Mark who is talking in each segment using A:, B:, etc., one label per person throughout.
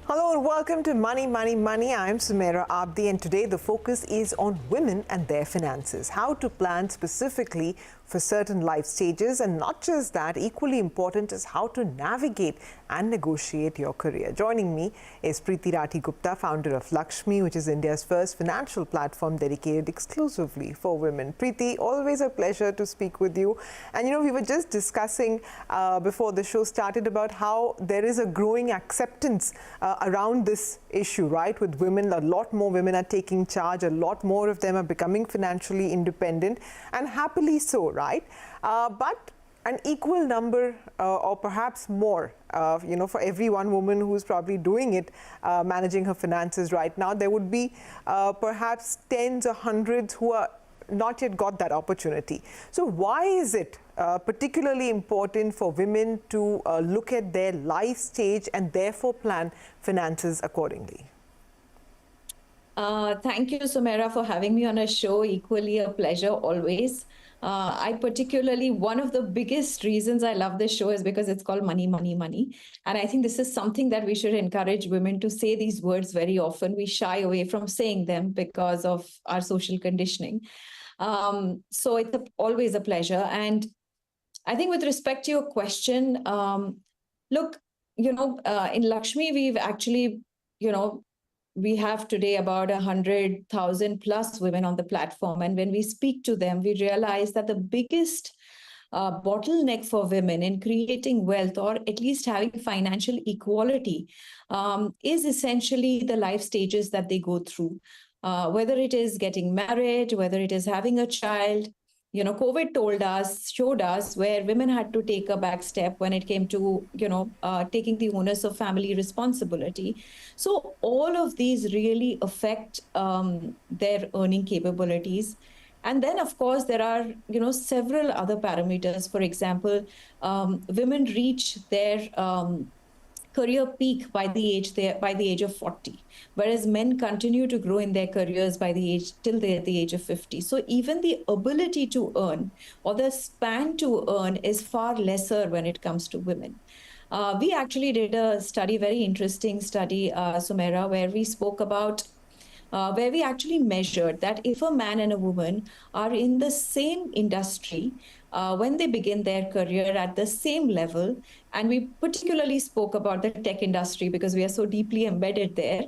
A: Hello and welcome to Money, Money, Money. I'm Sumaira Abdi, and today the focus is on women and their finances. How to plan specifically for certain life stages, and not just that, equally important is how to navigate and negotiate your career. Joining me is Preeti Rathi Gupta, founder of Lakshmi, which is India's first financial platform dedicated exclusively for women. Preeti, always a pleasure to speak with you. And we were just discussing before the show started about how there is a growing acceptance around this issue, right? With women, a lot more women are taking charge, a lot more of them are becoming financially independent, and happily so, right? But an equal number or perhaps more, for every one woman who's probably doing it, managing her finances right now, there would be perhaps tens or hundreds who are not yet got that opportunity. So why is it particularly important for women to look at their life stage and therefore plan finances accordingly?
B: Thank you, Sumaira, for having me on a show. Equally a pleasure always. One of the biggest reasons I love this show is because it's called Money, Money, Money. And I think this is something that we should encourage women to say these words very often. We shy away from saying them because of our social conditioning. So it's always a pleasure. And I think with respect to your question, look, in Lakshmi, we've actually, we have today about 100,000 plus women on the platform. And when we speak to them, we realize that the biggest bottleneck for women in creating wealth or at least having financial equality is essentially the life stages that they go through. Whether it is getting married, whether it is having a child. COVID showed us where women had to take a back step when it came to, taking the onus of family responsibility. So all of these really affect their earning capabilities. And then, of course, there are, several other parameters. For example, women reach their career peak by the age of 40, whereas men continue to grow in their careers till they're at the age of 50. So even the ability to earn or the span to earn is far lesser when it comes to women. We actually did a study, very interesting study, Sumaira, where we spoke about where we actually measured that if a man and a woman are in the same industry when they begin their career at the same level, and we particularly spoke about the tech industry because we are so deeply embedded there,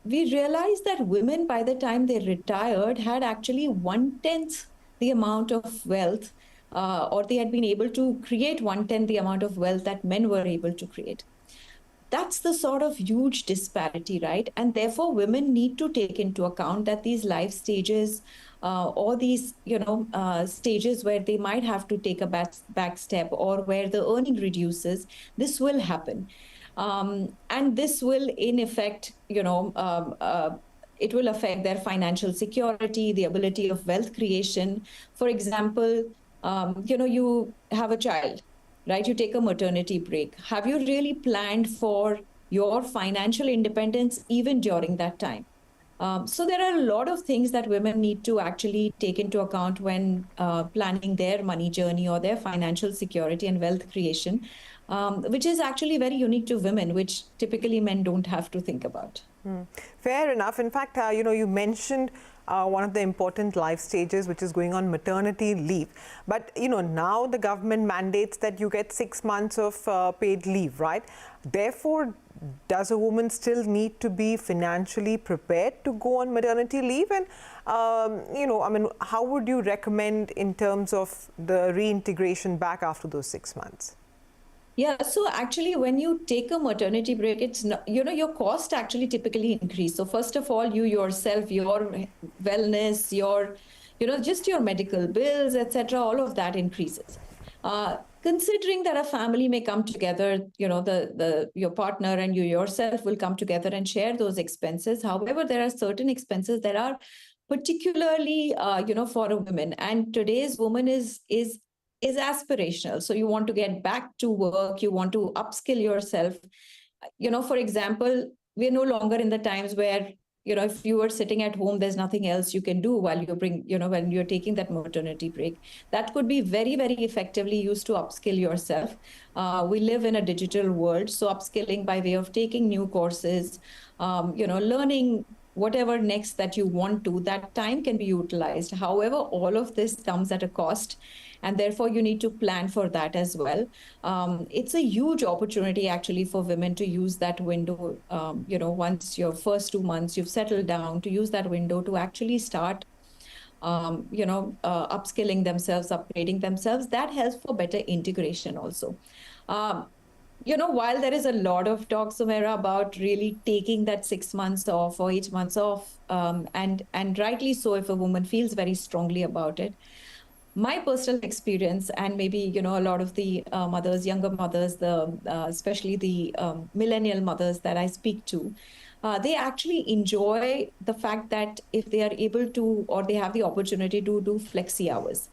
B: we realized that women, by the time they retired, had actually 1/10 the amount of wealth, or they had been able to create 1/10 the amount of wealth that men were able to create. That's the sort of huge disparity, right? And therefore, women need to take into account that these life stages or these, stages where they might have to take a back step or where the earning reduces, this will happen. And this will, in effect, it will affect their financial security, the ability of wealth creation. For example, you have a child, right? You take a maternity break. Have you really planned for your financial independence even during that time? So there are a lot of things that women need to actually take into account when planning their money journey or their financial security and wealth creation, which is actually very unique to women, which typically men don't have to think about.
A: Fair enough. In fact, you mentioned one of the important life stages, which is going on maternity leave. But, now the government mandates that you get 6 months of paid leave, right? Therefore, does a woman still need to be financially prepared to go on maternity leave? And, how would you recommend in terms of the reintegration back after those 6 months?
B: Yeah, so actually, when you take a maternity break, it's not, your cost actually typically increase. So first of all, you yourself, your wellness, your, just your medical bills, etc., all of that increases. Considering that a family may come together, your partner and you yourself will come together and share those expenses. However, there are certain expenses that are particularly, for a woman, and today's woman is aspirational. So you want to get back to work, you want to upskill yourself. For example, we're no longer in the times where if you were sitting at home, there's nothing else you can do while when you're taking that maternity break. That could be very, very effectively used to upskill yourself. We live in a digital world, so upskilling by way of taking new courses, learning whatever next that you want to, that time can be utilized. However, all of this comes at a cost, and therefore you need to plan for that as well. It's a huge opportunity actually for women to use that window, once your first 2 months you've settled down, to use that window to actually start upskilling themselves, upgrading themselves. That helps for better integration also. While there is a lot of talk, Sumaira, about really taking that 6 months off or 8 months off, and rightly so if a woman feels very strongly about it, my personal experience, and maybe a lot of the mothers, younger mothers, especially the millennial mothers that I speak to, they actually enjoy the fact that if they are able to, or they have the opportunity to do flexi hours.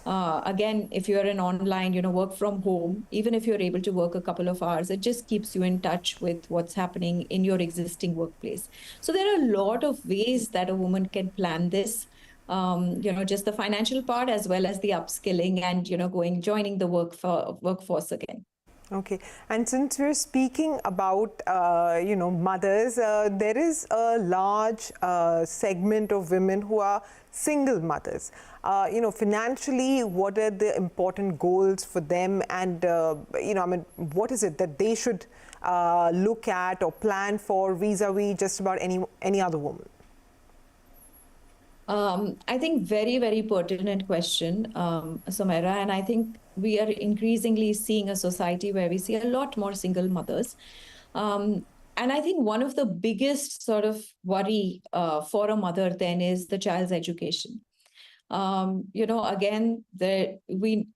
B: Again, if you're an online, work from home, even if you're able to work a couple of hours, it just keeps you in touch with what's happening in your existing workplace. So there are a lot of ways that a woman can plan this, just the financial part as well as the upskilling and, joining the workforce again.
A: Okay, and since we're speaking about mothers, there is a large segment of women who are single mothers. Financially, what are the important goals for them, and what is it that they should look at or plan for vis-a-vis just about any other woman?
B: I think very, very pertinent question, Sumaira, and I think we are increasingly seeing a society where we see a lot more single mothers. And I think one of the biggest sort of worry for a mother then is the child's education. Again,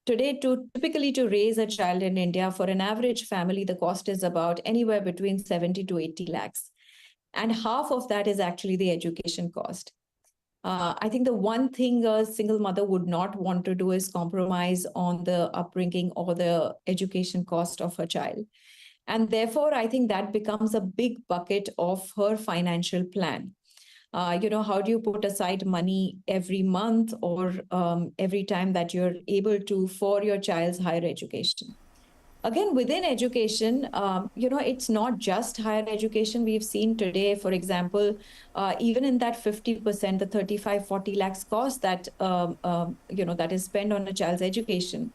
B: typically to raise a child in India, for an average family, the cost is about anywhere between 70 to 80 lakhs. And half of that is actually the education cost. I think the one thing a single mother would not want to do is compromise on the upbringing or the education cost of her child. And therefore, I think that becomes a big bucket of her financial plan. How do you put aside money every month or every time that you're able to for your child's higher education? Again, within education, it's not just higher education. We've seen today, for example, even in that 50%, the 35, 40 lakhs cost that, that is spent on a child's education,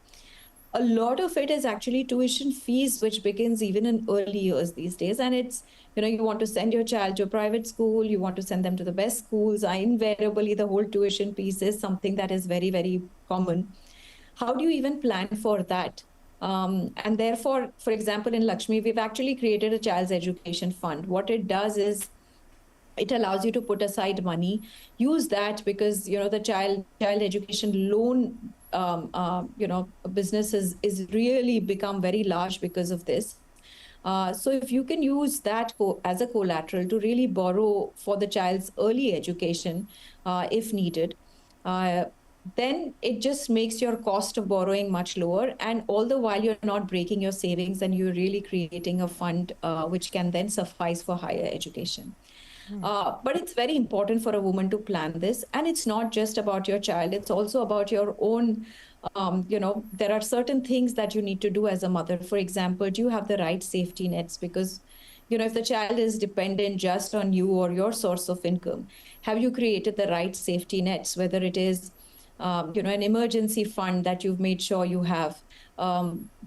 B: a lot of it is actually tuition fees, which begins even in early years these days. And it's, you want to send your child to a private school, you want to send them to the best schools. Invariably, the whole tuition piece is something that is very, very common. How do you even plan for that? And therefore, for example, in Lakshmi, we've actually created a child's education fund. What it does is it allows you to put aside money, use that because, the child education loan, business is really become very large because of this. So if you can use that as a collateral to really borrow for the child's early education, if needed, then it just makes your cost of borrowing much lower. And all the while you're not breaking your savings and you're really creating a fund which can then suffice for higher education. But it's very important for a woman to plan this. And it's not just about your child. It's also about your own, there are certain things that you need to do as a mother. For example, do you have the right safety nets? Because if the child is dependent just on you or your source of income, have you created the right safety nets, whether it is an emergency fund that you've made sure you have,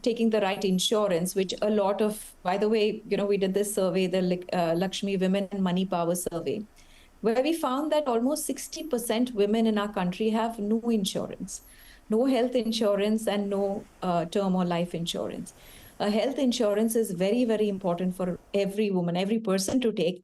B: taking the right insurance, which a lot of, by the way, we did this survey, the Lakshmi Women and Money Power survey, where we found that almost 60% women in our country have no insurance, no health insurance and no term or life insurance. Health insurance is very, very important for every woman, every person to take.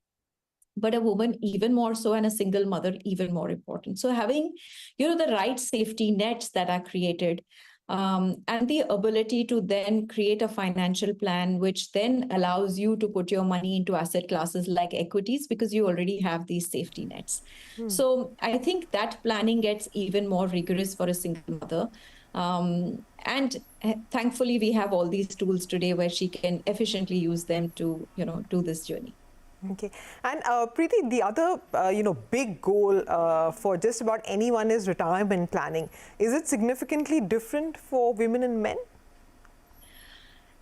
B: But a woman even more so, and a single mother even more important. So having, the right safety nets that are created, and the ability to then create a financial plan, which then allows you to put your money into asset classes like equities, because you already have these safety nets. So I think that planning gets even more rigorous for a single mother. And thankfully, we have all these tools today where she can efficiently use them to, do this journey.
A: Okay, and Preeti, the other big goal for just about anyone is retirement planning. Is it significantly different for women and men?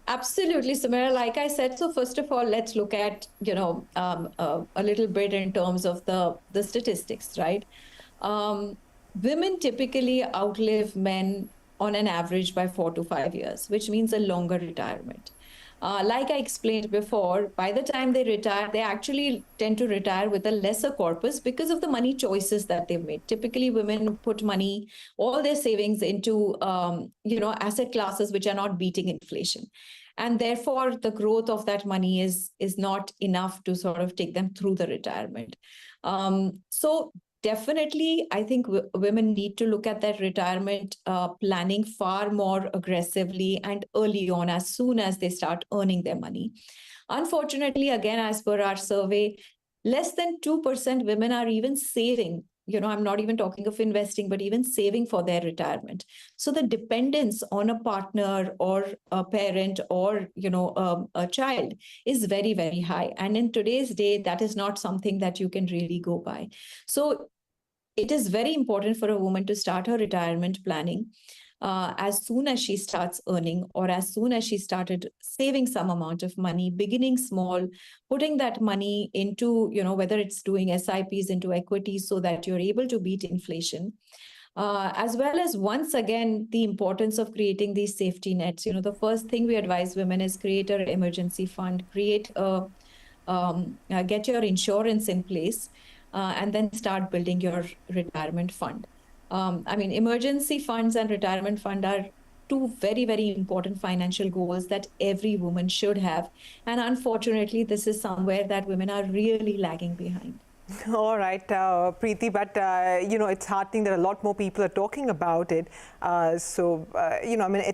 B: Absolutely, Samira. Like I said, so first of all, let's look at a little bit in terms of the statistics, right? Um, Women typically outlive men on an average by 4 to 5 years, which means a longer retirement. Like I explained before, by the time they retire, they actually tend to retire with a lesser corpus because of the money choices that they've made. Typically, women put money, all their savings into asset classes which are not beating inflation, and therefore the growth of that money is not enough to sort of take them through the retirement. So definitely, I think women need to look at that retirement planning far more aggressively and early on, as soon as they start earning their money. Unfortunately, again, as per our survey, less than 2% women are even saving. I'm not even talking of investing, but even saving for their retirement. So the dependence on a partner or a parent or a child is very, very high. And in today's day, that is not something that you can really go by. So it is very important for a woman to start her retirement planning as soon as she starts earning, or as soon as she started saving some amount of money, beginning small, putting that money into, whether it's doing SIPs into equities so that you're able to beat inflation. As well as, once again, the importance of creating these safety nets. The first thing we advise women is create an emergency fund, get your insurance in place, and then start building your retirement fund. Emergency funds and retirement fund are two very, very important financial goals that every woman should have. And unfortunately, this is somewhere that women are really lagging behind.
A: All right, Preeti, but it's heartening that a lot more people are talking about it. At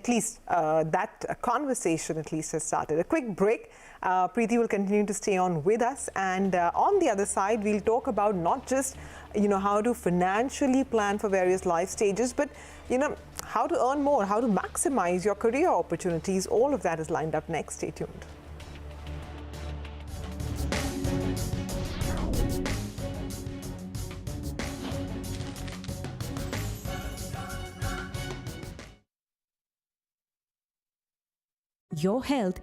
A: least that conversation at least has started. A quick break. Preeti will continue to stay on with us, and on the other side, we'll talk about not just how to financially plan for various life stages, but how to earn more, how to maximize your career opportunities. All of that is lined up next. Stay tuned.
C: Your health